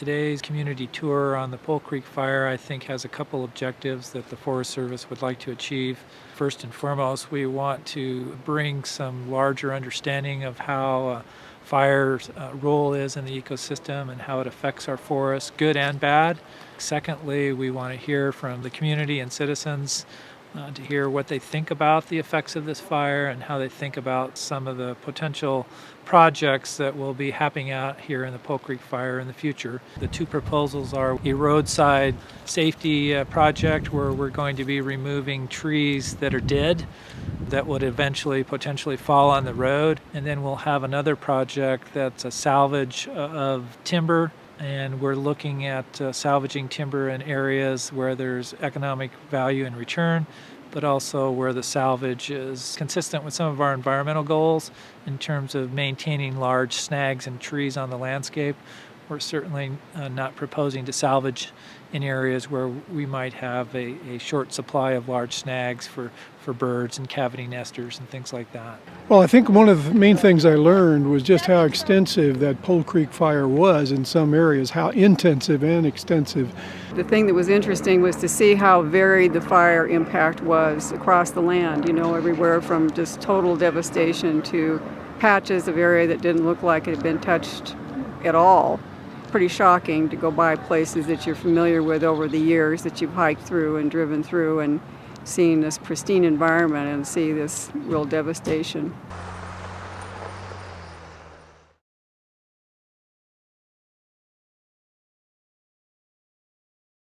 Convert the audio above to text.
Today's community tour on the Pole Creek Fire, I think, has a couple objectives that the Forest Service would like to achieve. First and foremost, we want to bring some larger understanding of how fire's role is in the ecosystem and how it affects our forests, good and bad. Secondly, we want to hear from the community and citizens to hear what they think about the effects of this fire and how they think about some of the potential projects that will be happening out here in the Pole Creek Fire in the future. The two proposals are a roadside safety project where we're going to be removing trees that are dead that would eventually potentially fall on the road. And then we'll have another project that's a salvage of timber, and we're looking at salvaging timber in areas where there's economic value and return, but also where the salvage is consistent with some of our environmental goals in terms of maintaining large snags and trees on the landscape. We're certainly not proposing to salvage in areas where we might have a short supply of large snags for birds and cavity nesters and things like that. Well, I think one of the main things I learned was just how extensive that Pole Creek Fire was in some areas, how intensive and extensive. The thing that was interesting was to see how varied the fire impact was across the land, everywhere from just total devastation to patches of area that didn't look like it had been touched at all. Pretty shocking to go by places that you're familiar with over the years that you've hiked through and driven through and seen this pristine environment and see this real devastation.